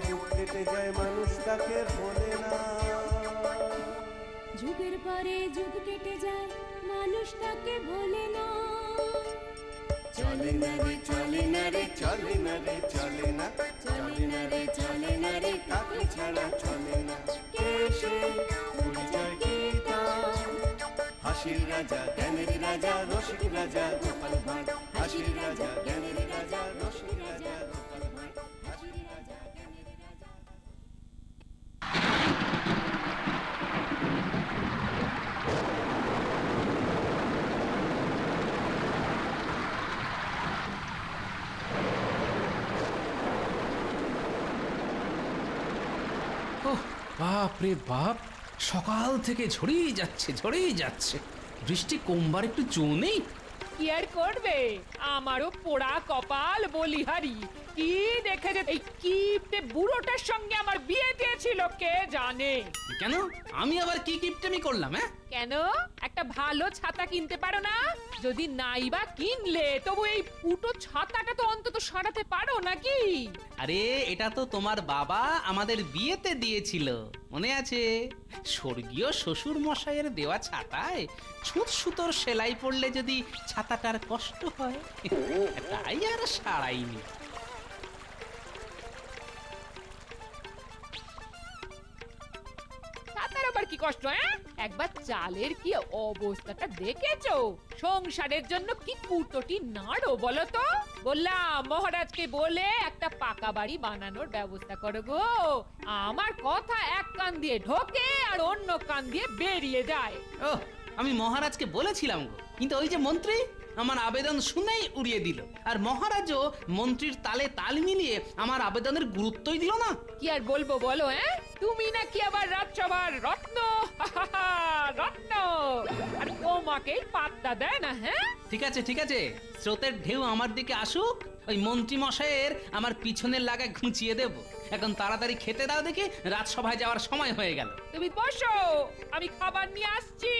যুগ কেটে যায় মানুষ তাকে ভোলে না। যুগের পরে যুগ কেটে যায় মানুষ তাকে ভোলে না। চলে না রে চলে না রে চলে না রে চলে না, চলে না রে চলে না রে কাকে ছাড়া চলে না। কে সে পরিচয় কি তার? হাসির রাজা জ্ঞানের রাজা রসিক রাজা গোপাল ভাঁড়। হাসির রাজা জ্ঞানের রাজা রসিক রাজা গোপাল ভাঁড়। হাসির রাজা জ্ঞানের রাজা। ওহ বাপ রে বাপ, সকাল থেকে ঝরেই যাচ্ছে। বৃষ্টি কমবার একটু জো নেই। কি আর করবে, আমারও পোড়া কপাল বলিহারি। কি দেখেছে এই কিপটে বুড়োটার সঙ্গে আমার বিয়ে দিয়েছিল কে জানে। কেন আমি আবার কি কিপটেমি করলাম? হ্যাঁ কেন একটা ভালো ছাতা কিনতে পারো না? যদি নাই বা কিনলে তবু এই ফুটো ছাতাটা তো অন্তত সরাতে পারো নাকি? আরে এটা তো তোমার বাবা আমাদের বিয়েতে দিয়েছিল, মনে আছে? স্বর্গীয় শ্বশুর মশাইয়ের দেওয়া ছাতায় ছুঁচ সুতোর সেলাই পড়লে যদি ছাতাটার কষ্ট হয়, তাই আর সারাইনি। ছাতার আবার কি কষ্ট? একবার চালের কি অবস্থাটা দেখেছো? সংসারের জন্য কি কুটোটি নাড়ো বলো তো। বললাম মহারাজকে বলে একটা পাকা বাড়ি বানানোর ব্যবস্থা করো গো। আমার কথা এক কান দিয়ে ঢোকে আর অন্য কান দিয়ে বেরিয়ে যায়। ও আমি মহারাজকে বলেছিলাম গো, কিন্তু ওই যে মন্ত্রী আমার আবেদন শুনেই উড়িয়ে দিল। আর মহারাজও মন্ত্রীর তালে তাল মিলিয়ে আমার আবেদনের গুরুত্বই দিল না। কি আর বলবো বলো? তুমি নাকি আবার রাজসভার রত্ন, রত্ন, আর তোমাকেই পাত্তা দেয় না। ঠিক আছে, স্রোতের ঢেউ আমার দিকে আসুক, ওই মন্ত্রী মশাইয়ের আমার পিছনের লাগা ঘুঁচিয়ে দেব। এখন তাড়াতাড়ি খেতে দাও দেখি, রাজসভায় যাওয়ার সময় হয়ে গেল। তুমি বসো, আমি খাবার নিয়ে আসছি।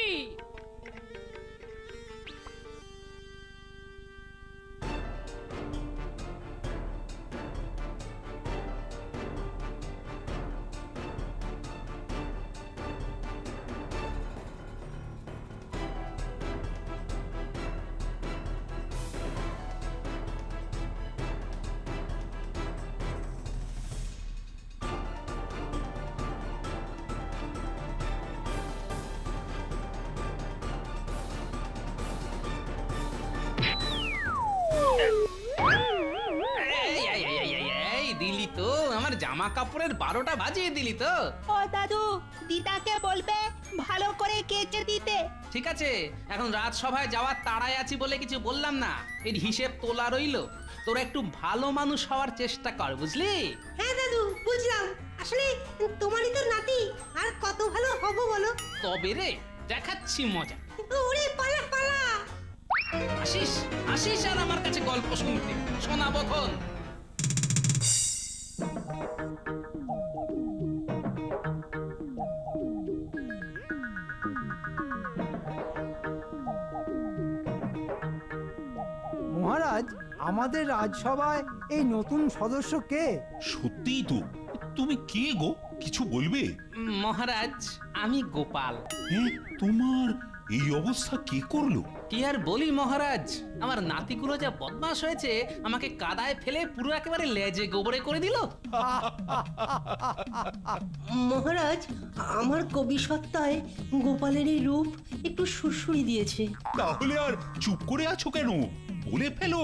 এই দিলি তো আমার জামা কাপড়ের 12টা বাজিয়ে দিলি তো। ও দাদু, দিদাকে বলবে ভালো করে কেচে দিতে। ঠিক আছে, এখন রাজসভায় যাওয়ার তাড়ায় আছি বলে কিছু বললাম না। এর হিসেব তোলা রইলো। তোরা একটু ভালো মানুষ হওয়ার চেষ্টা কর, বুঝলি? হ্যাঁ দাদু, বুঝলাম। আসলে তোমারই তো নাতি, আর কত ভালো হব বলো। তবে রে দেখাচ্ছি মজা। ওরে পালা পালা। আসিস আর আমার কাছে গল্প শুনতে, শোনাবো খন। মহারাজ, আমাদের রাজসভায় এই নতুন সদস্য কে? সত্যিই তো। তুমি কে গো, কিছু বলবে? মহারাজ আমি গোপাল। তোমার এই অবস্থা কে করলো? কি আর বলি মহারাজ, আমার নাতিগুলো যা বদমাশ হয়েছে, আমাকে কাদায় ফেলে পুরো একেবারে লেজে গোবরে করে দিল। মহারাজ, আমার কবি সত্তায় গোপালের এই রূপ একটু সুরসুরি দিয়েছে। তাহলে আর চুপ করে আছো কেন? বলে ফেলো,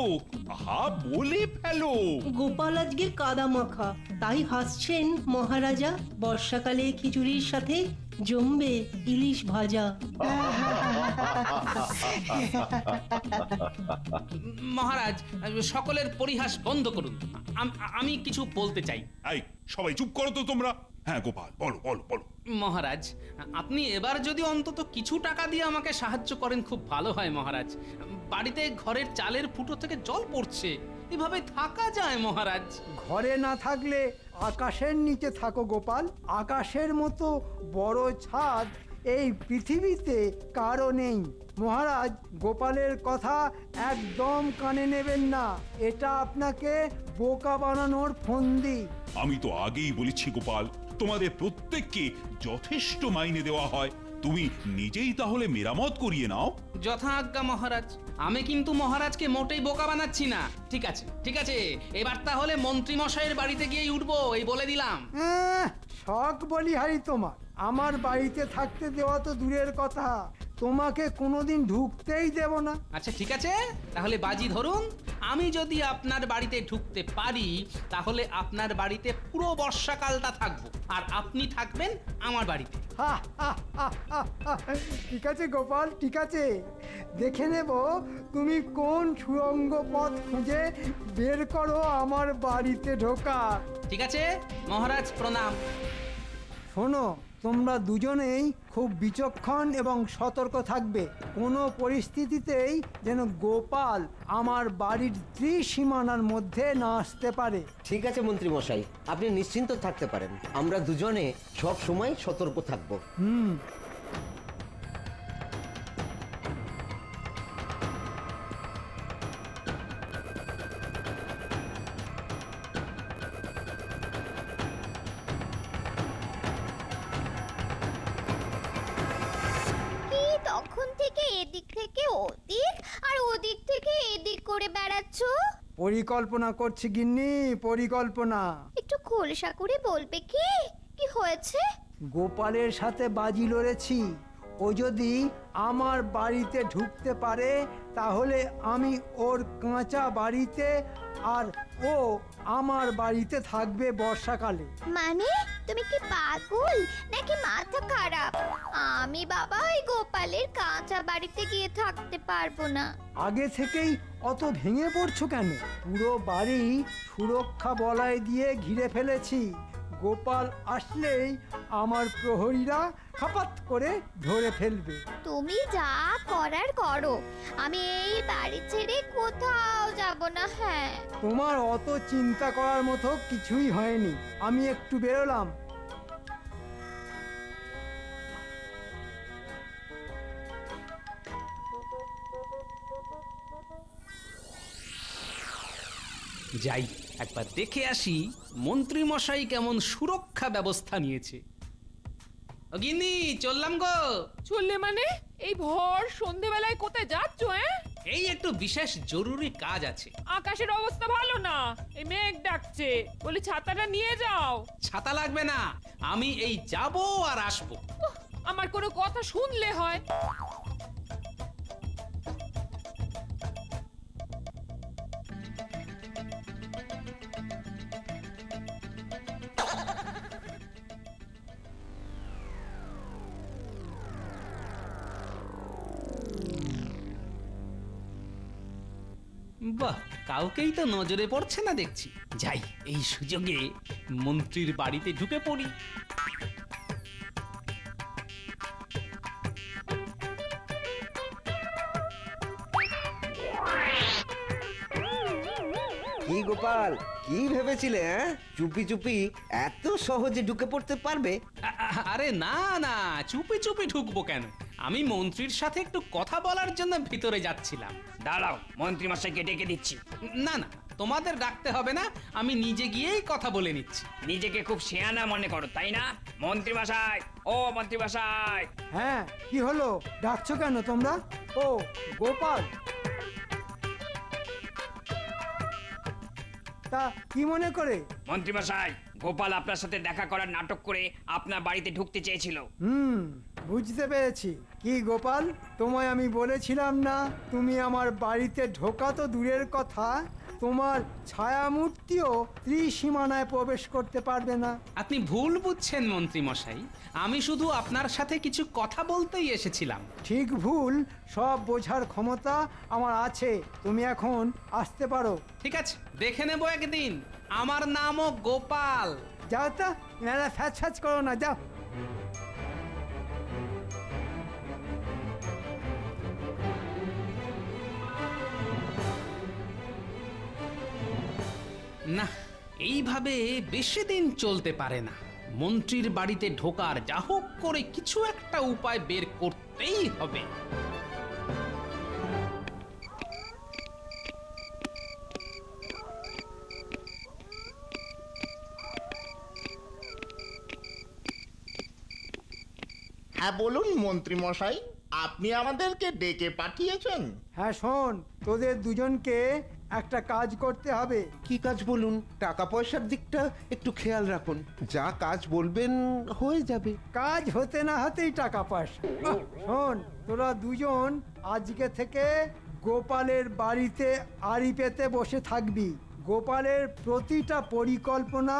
বলে ফেলো। গোপাল আজকে কাদা মাখা, তাই হাসছেন মহারাজা। বর্ষাকালে খিচুড়ির সাথে জমবে ইলিশ ভাজা। মহারাজ সকলের পরিহাস বন্ধ করুন, আমি কিছু বলতে চাই। এই সবাই চুপ করো তো তোমরা। হ্যাঁ গোপাল, বলো বলো বলো। মহারাজ আপনি এবার যদি অন্তত কিছু টাকা দিয়ে আমাকে সাহায্য করেন খুব ভালো হয় মহারাজ। বাড়িতে ঘরের চালের ফুটো থেকে জল পড়ছে, এভাবে থাকা যায় মহারাজ? ঘরে না থাকলে আকাশের নিচে থাকো গোপাল। আকাশের মতো বড় ছাদ এই পৃথিবীতে কারো নেই। মহারাজ, গোপালের কথা একদম কানে নেবেন না, এটা আপনাকে বোকা বানানোর ফন্দি। আমি তো আগেই বলেছি গোপাল, তোমাদের প্রত্যেককে যথেষ্ট মাইনে দেওয়া হয়, তুমি নিজেই তাহলে মেরামত করিয়ে নাও। যথা আজ্ঞা মহারাজ। আমি কিন্তু মহারাজকে মোটেই বোকা বানাচ্ছি না। ঠিক আছে ঠিক আছে, এবার তাহলে মন্ত্রী মশাইয়ের বাড়িতে গিয়েই উঠবো, এই বলে দিলাম। শখ বলিহারি তোমার, আমার বাড়িতে থাকতে দেওয়া তো দূরের কথা, তোমাকে কোনোদিন ঢুকতেই দেব না। আচ্ছা ঠিক আছে, তাহলে বাজি ধরুন। আমি যদি আপনার বাড়িতে ঢুকতে পারি তাহলে আপনার বাড়িতে পুরো বর্ষাকালটা থাকবো, আর আপনি থাকবেন আমার বাড়িতে। ঠিক আছে গোপাল, ঠিক আছে, দেখে নেব তুমি কোন সুড়ঙ্গ পথ খুঁজে বের করো আমার বাড়িতে ঢোকার। ঠিক আছে মহারাজ, প্রণাম। শোনো, তোমরা দুজনেই খুব বিচক্ষণ এবং সতর্ক থাকবে। কোনো পরিস্থিতিতেই যেন গোপাল আমার বাড়ির ত্রিসীমানার মধ্যে না আসতে পারে। ঠিক আছে মন্ত্রী মশাই, আপনি নিশ্চিন্ত থাকতে পারেন, আমরা দুজনে সব সময় সতর্ক থাকব। হুম। কি তখন থেকে এদিক থেকে ওদিক আর ওদিক থেকে এদিক করে বেড়াচ্ছ? পরিকল্পনা করছি গিন্নি, পরিকল্পনা। একটু খোলসা করে বলবে কি কি হয়েছে? গোপালের সাথে বাজি লড়েছি, ও যদি আমার বাড়িতে ঢুকতে পারে তাহলে আমি ওর কাঁচা বাড়িতে আর ও আমার বাড়িতে থাকবে বর্ষাকালে। মানে তুমি কি পাগল নাকি মাথা খারাপ? আমি বাবা ওই গোপালের কাঁচা বাড়িতে গিয়ে থাকতে পারবো না। আগে থেকেই অত ভেঙে পড়ছো কেন? পুরো বাড়ি সুরক্ষা বলয় দিয়ে ঘিরে ফেলেছি, গোপাল আসলেই আমার প্রহরীরা খাপাত করে ধরে ফেলবে। তুমি যা করার করো, আমি এই বাড়ি ছেড়ে কোথাও যাব না। হ্যাঁ, তোমার অত চিন্তা করার মতো কিছুই হয়নি, আমি একটু বেরোলাম। যাই একবার দেখে আসি মন্ত্রী মশাই কেমন সুরক্ষা ব্যবস্থা নিয়েছে। ও গিন্নি, চললাম গো। চললে মানে? এই ভর সন্ধেবেলায় কোথায় যাচ্ছ? এই একটু বিশেষ জরুরি কাজ আছে। আকাশের অবস্থা ভালো না, এই মেঘ ডাকছে, বলি ছাতাটা নিয়ে যাও। ছাতা লাগবে না, আমি এই যাব আর আসবো। আমার কোনো কথা শুনলে হয়। বাহ, কাউকেই তো নজরে পড়ছে না দেখছি। যাই, এই সুযোগে মন্ত্রীর বাড়িতে ঢুকে পড়ি। কি গোপাল, কি ভেবেছিলে? চুপি চুপি এত সহজে ঢুকে পড়তে পারবে? আরে না না, চুপি চুপি ঢুকবো কেন? আমি মন্ত্রীর সাথে একটু কথা বলার জন্য ভিতরে যাচ্ছিলাম। দাঁড়াও, মন্ত্রী মশাইকে ডেকে দিচ্ছি। না না, তোমাদের ডাকতে হবে না, আমি নিজে গিয়েই কথা বলে নিচ্ছি। নিজেকে খুব শেয়ানা মনে করো, তাই না? মন্ত্রী মশাই, ও মন্ত্রী মশাই। হ্যাঁ, কি হলো? ডাকছো কেন তোমরা? ও গোপাল, তা কি মনে করে? মন্ত্রী মশাই, গোপাল আপনার সাথে দেখা করার নাটক করে আপনার বাড়িতে ঢুকতে চেয়েছিল। বুঝতে পেরেছি। কি গোপাল, তোমায় আমি বলেছিলাম না তুমি আমার বাড়িতে ঢোকা তো দূরের কথা, তোমার ছায়ামূর্তিও ত্রিসীমানায় প্রবেশ করতে পারবে না। আপনি ভুল বুঝছেন মন্ত্রী মশাই, আমি শুধু আপনার সাথে কিছু কথা বলতেই এসেছিলাম। ঠিক ভুল সব বোঝার ক্ষমতা আমার আছে, তুমি এখন আসতে পারো। ঠিক আছে, দেখে নেবো একদিন। আমার নামও গোপাল। যাও তো, মেলা ফ্যাচ ফ্যাচ করো না, যাও। না, এইভাবে বেশি দিন চলতে পারে না। মন্ত্রীর বাড়িতে ঢোকার যা হোক করে কিছু একটা উপায় বের করতেই হবে। হ্যাঁ বলুন মন্ত্রী মশাই, আপনি আমাদেরকে ডেকে পাঠিয়েছেন? হ্যাঁ শোন, তোদের দুজনকে একটা কাজ করতে হবে। কি কাজ বলুন? টাকা পয়সার দিকটা একটু খেয়াল রাখুন, যা কাজ বলবেন হয়ে যাবে। কাজ হতে না হতেই টাকা পয়সা। শোন, তোরা দুজন আজকে থেকে গোপালের বাড়িতে আড়ি পেতে বসে থাকবি। গোপালের প্রতিটা পরিকল্পনা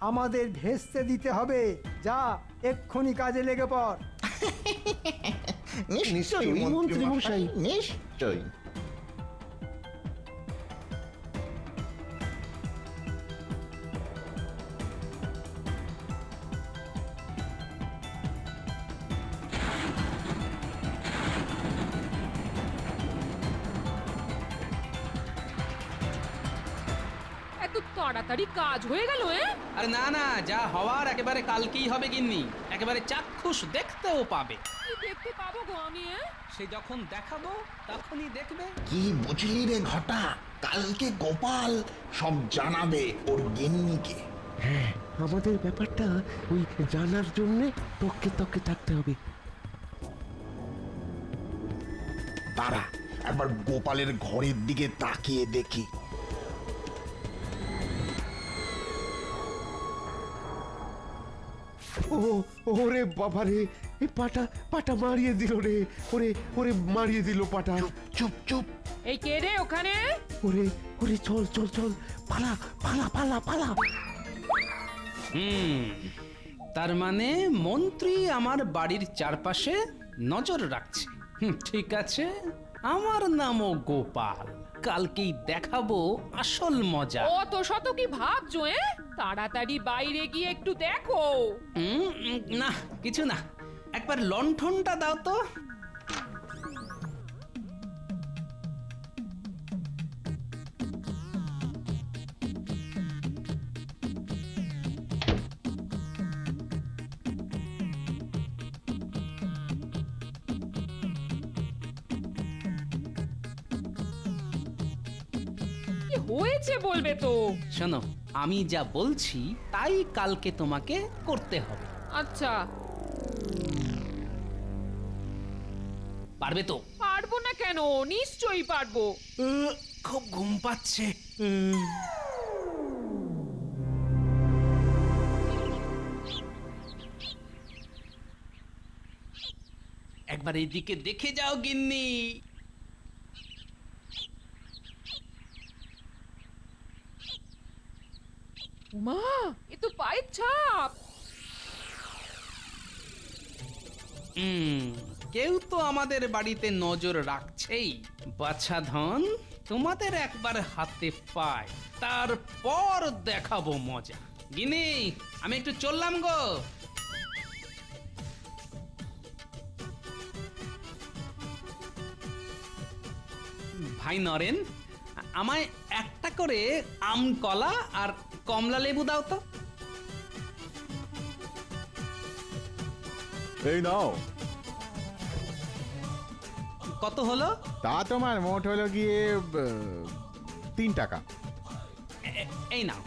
আমাদের ভেস্তে দিতে হবে। যা, এক্ষুনি কাজে লেগে পড়। নিশ্চয়ই মন্ত্রী মশাই, নিশ্চয়ই। এত তাড়াতাড়ি কাজ হয়ে গেল? আরে না না, যা হওয়ার একেবারে কালকেই হবে গিন্নি, একেবারে চাক্ষুষ দেখতেও পাবে। কি দেখতে পাবো গো আমি? সে যখন দেখাবো তখনই দেখবে। কি বুঝলি রে ঘটা, কালকে গোপাল সব জানাবে ওর গিন্নিকে। হ্যাঁ, আমাদের ব্যাপারটা ওই জানার জন্য তককে তককে থাকতে হবে। তারা একবার গোপালের ঘরের দিকে তাকিয়ে দেখি। ও ওরে বাবারে, এই পাটা পাটা মারিয়ে দিল রে। ওরে ওরে মারিয়ে দিল পাটা। চুপ চুপ। এই কে রে ওখানে? ওরে ওরে, চল চল চল, পালা পালা পালা পালা। তার মানে মন্ত্রী আমার বাড়ির চারপাশে নজর রাখছে। ঠিক আছে, আমার নামও গোপাল। কালকেই দেখাবো আসল মজা। অত শত কি ভাবছো? তাড়াতাড়ি বাইরে গিয়ে একটু দেখো। না, কিছু না, একবার লণ্ঠনটা দাও তো। কি হয়েছে বলবে তো? শোনো, আমি যা বলছি তাই কালকে তোমাকে করতে হবে। আচ্ছা, পারবে তো? পারবো না কেন? নিশ্চয়ই পারবো। খুব ঘুম পাচ্ছে। একবার এদিকে দেখে যাও গিন্নি। মা, এ তো পায়ের ছাপ। কেউ তো আমাদের বাড়িতে নজর রাখছেই। বাছা ধন, তোমাদের একবার হাতে পায়, তারপর দেখাবো মজা। গিনি, আমি একটু চললাম গো। ভাই নরেন, আমায় একটা করে আম কলা আর কমলা লেবু দাও তো। এই নাও। কত হলো? তা তোমার মোট হলো গিয়ে 3 টাকা। এই নাও।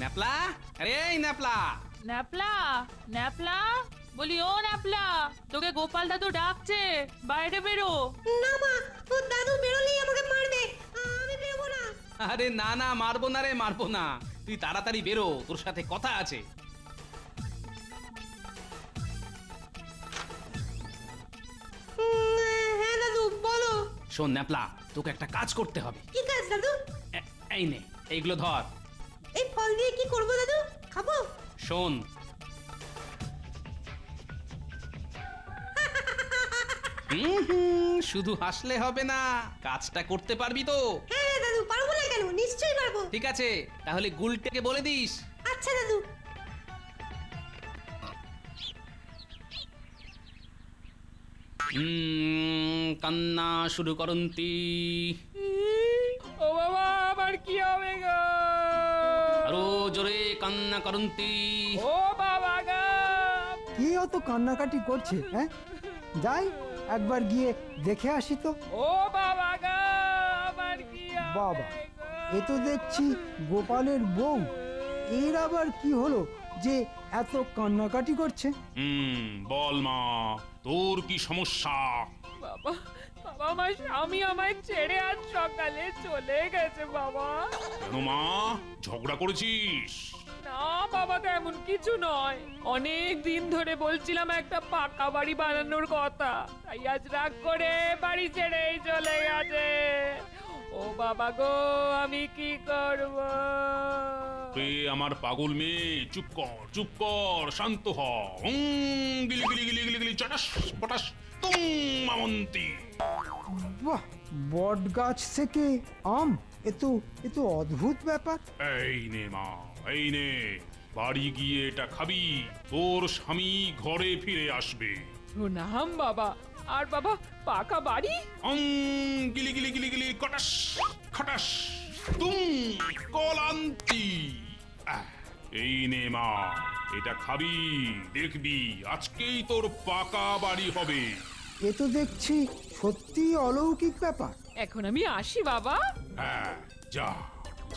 ন্যাপলা, আরে এই ন্যাপলা। ন্যাপলা, ন্যাপলা, বলি ও ন্যাপলা, তোকে গোপাল দাদু ডাকছে, বাইরে বেরো। না মা, তোর দাদু বেরোলেই আমাকে মারবে, আমি বেরোবো না। আরে না না, মারবো না রে, মারবো না। তুই তাড়াতাড়ি বেরো, তোর সাথে কথা আছে। হ্যাঁ দাদু, বলো। শোন ন্যাপলা, তোকে একটা কাজ করতে হবে। কি কাজ দাদু? এই নে, এইগুলো ধর। এই ফল দিয়ে কি করবো দাদু? খাবো? শোন, শুধু হাসলে হবে না, কাজটা করতে পারবি তো? হ্যাঁ দাদু, পারবো না কেন? নিশ্চয়ই পারবো। ঠিক আছে, তাহলে গুলটেকে বলে দিস। আচ্ছা দাদু। হুম কান্না শুরু করন্তি ও বাবা আমার কি হবে গো? আরো জোরে কান্না করন্তি ও বাবা গো! কি অত কান্নাকাটি করছে? হ্যাঁ, যাই একবার গিয়ে দেখে আসি তো। ও বাবা গো! আমার কি হবে বাবা, গো? এ তো দেখছি গোপালের বউ। এর আবার কি হলো যে এত কান্নাকাটি করছে? বল মা, তোর কি সমস্যা? বাবা বাবা আমার স্বামী আমায় ছেড়ে আজ সকালে চলে গেছে বাবা। কেন মা, ঝগড়া করেছিস? না বাবা, তেমন কিছু নয়। অনেক দিন ধরে বলছিলাম একটা পাকা বাড়ি বানানোর কথা, তাই আজ রাগ করে বাড়ি ছেড়েই চলে গেছে। ও বাবা গো, আমি কি করব? রে আমার পাগল মেয়ে, চুপ কর, শান্ত হ। গিলি গিলি গিলি গিলি গিলি চটাস পটাস তুম মামন্তি। বাহ, বট গাছ থেকে আম, এ তো অদ্ভুত ব্যাপার। এই নে মা, এই নে, বাড়ি গিয়ে এটা খাবি, তোর স্বামী ঘরে ফিরে আসবে। প্রণাম বাবা। আর বাবা, পাকা বাড়ি? গিলি গিলি গিলি গিলি কটাস খটাস তুম কলান্তি। এই নে মা, এটা খাবি, দেখবি আজকেই তোর পাকা বাড়ি হবে। এ তো দেখছি সত্যি অলৌকিক ব্যাপার। এখন আমি আসি বাবা। হ্যাঁ, যা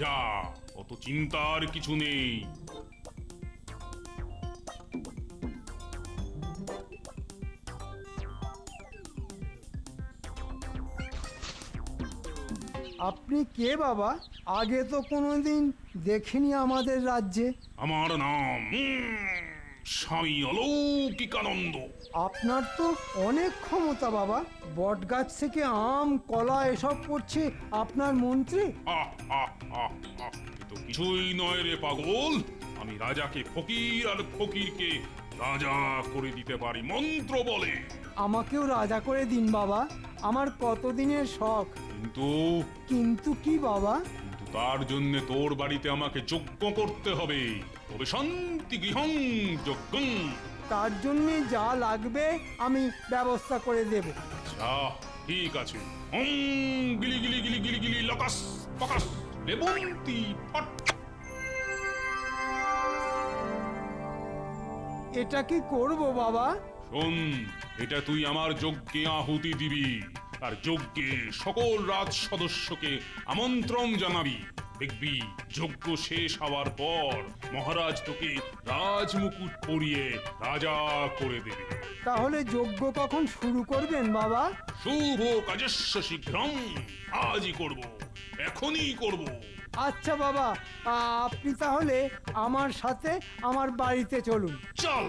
যা, অত চিন্তার কিছু নেই। আপনি কে বাবা? আগে তো কোনোদিন দেখিনি আমাদের রাজ্যে। আমার নাম স্বামী অলৌকিকানন্দ। আপনার তো অনেক ক্ষমতা বাবা। বট গাছ থেকে আম, কলা এসব পড়ছে আপনার মন্ত্রী। আহ, আহ, আহ, আহ, এ তো কিছুই নয় রে পাগল। আমি রাজাকে ফকির আর ফকিরকে রাজা করে দিতে পারি মন্ত্র বলে। আমাকেও রাজা করে দিন বাবা, আমার কতদিনের শখ। কিন্তু কি বাবা? কিন্তু তার জন্য তোর বাড়িতে আমাকে যজ্ঞ করতে হবে। তবে শান্তি গৃহং যজ্ঞং। তার জন্য যা লাগবে আমি ব্যবস্থা করে দেব। আচ্ছা, ঠিক আছে। গিলি গিলি গিলি গিলি গিলি লকাস পকাস লেবন্তি ফট। এটা কি করব বাবা? শোন, এটা তুই আমার যজ্ঞে আহুতি দিবি, আর যজ্ঞে সকল রাজ সদস্যকে আমন্ত্রণ জানাবি। দেখবি যজ্ঞ শেষ হওয়ার পর মহারাজ তোকে রাজমুকুট পরিয়ে রাজা করে দেবে। তাহলে যজ্ঞ কখন শুরু করবেন বাবা? শুভ কাজস্য শীঘ্রম। আজই করব, এখনই করব। আচ্ছা বাবা, আপনি তাহলে আমার সাথে আমার বাড়িতে চলুন। চল।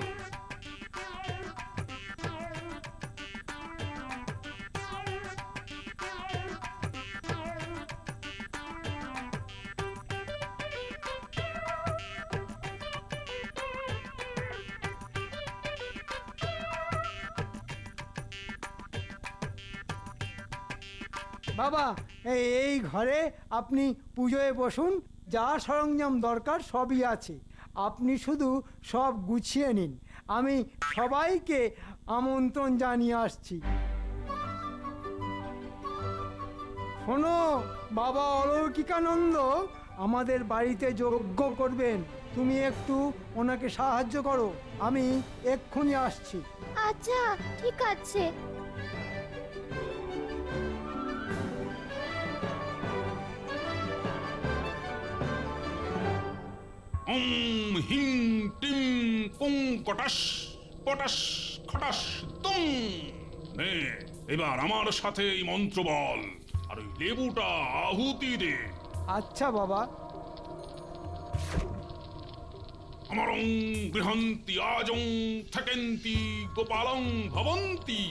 বাবা, এই ঘরে আপনি পুজোয় বসুন। যা সরঞ্জাম দরকার সবই আছে, আপনি শুধু সব গুছিয়ে নিন। আমি সবাইকে আমন্ত্রণ জানিয়ে আসছি। শোনো বাবা অলৌকিকানন্দ, আমাদের বাড়িতে যজ্ঞ করবেন, তুমি একটু ওনাকে সাহায্য করো। আমি এক্ষুনি আসছি। আচ্ছা, ঠিক আছে। হিং টিং কুং কটাস পটাস খটাস তুম। নে, এবার আমার সাথে এই মন্ত্র বল, আর ওই লেবুটা আহুতি দে। আচ্ছা বাবা। আমারং গৃহন্তি আজং থেকেন্তি গোপালং ভবন্তি।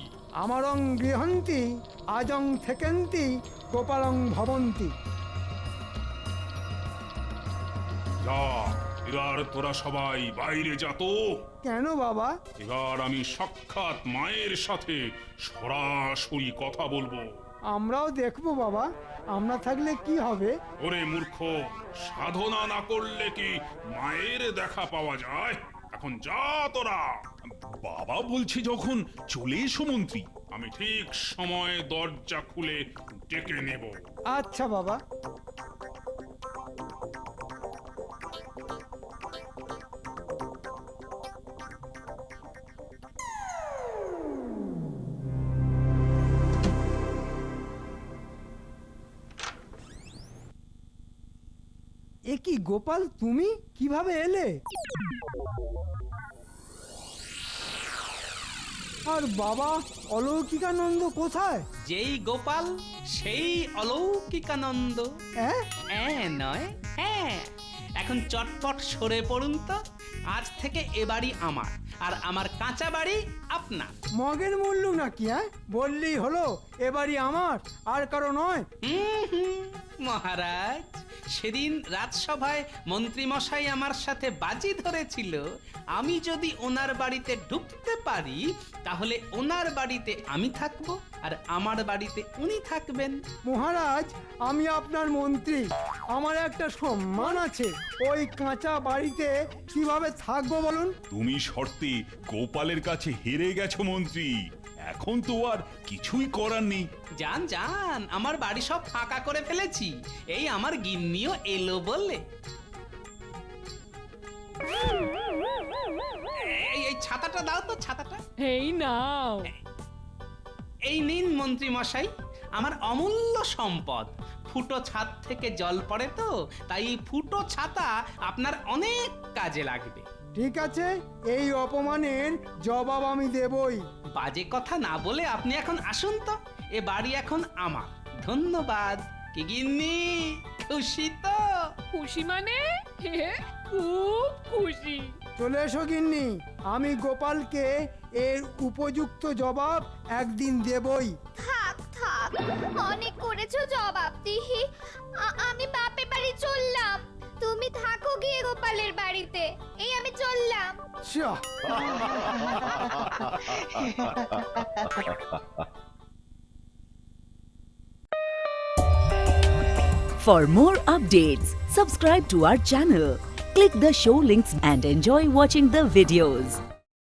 আমারং গৃহন্তি আজং থেকেন্তি গোপালং ভবন্তি। যা, এবার তোরা সবাই বাইরে যা তো। কেন বাবা? এবার আমি সাক্ষাৎ মায়ের সাথে সরাসরি কথা বলবো। আমরাও দেখবো বাবা, আমরা থাকলে কি হবে? ওরে মূর্খ, সাধনা না করলে কি মায়ের দেখা পাওয়া যায়? এখন এখন যা তোরা। বাবা বলছে যখন চলে এসো মন্ত্রী, আমি ঠিক সময় দরজা খুলে ডেকে নেব। আচ্ছা বাবা। এ কি গোপাল, তুমি কিভাবে এলে? আর বাবা অলৌকিকানন্দ কোথায়? যেই গোপাল সেই অলৌকিকানন্দ। নয়, হ্যাঁ। এখন চটপট সরে পড়ুন তো। আজ থেকে এ বাড়ি আমার, আর আমার কাঁচা বাড়ি আপনার। মগের মূল্য নাকি? বললেই হলো এ বাড়ি আমার, আর কারো নয়। মহারাজ, সেদিন রাজসভায় মন্ত্রী মশাই আমার সাথে বাজি ধরেছিল, আমি যদি ওনার বাড়িতে ঢুকতে পারি তাহলে ওনার বাড়িতে আমি থাকবো আর আমার বাড়িতে উনি থাকবেন। মহারাজ, আমি আপনার মন্ত্রী, আমার একটা সম্মান আছে। ওই কাঁচা বাড়িতে কিভাবে থাকবো বলুন? তুমি শর্তে গোপালের কাছে হেরে গেছো মন্ত্রী, এখন তো আর কিছুই করার নেই। যান যান, আমার বাড়ি সব ফাঁকা করে ফেলেছি, এই আমার গিন্নিও এলো বলে। এই ছাতাটা দাও তো, ছাতাটা। এই নাও। এই নিন মন্ত্রী মশাই, আমার অমূল্য সম্পদ। ফুটো ছাদ থেকে জল পড়ে তো, তাই এই ফুটো ছাতা আপনার অনেক কাজে লাগবে। ঠিক আছে, এই অপমানের জবাব আমি দেবই। বাজে কথা না বলে আপনি এখন আসুন তো, এ বাড়ি এখন আমার। ধন্যবাদ। কি গিন্নি, খুশি তো? খুশি মানে খুব খুশি। চলে এসো গিন্নি, আমি গোপালকে এর উপযুক্ত জবাব একদিন দেবই। থাক থাক, অনেক করেছো জবাবদিহি। আমি বাপের বাড়ি চললাম, তুমি থাকো গিয়ে গোপালের বাড়িতে। এই আমি চললাম। For more updates, subscribe to our channel, click the show links and enjoy watching the videos.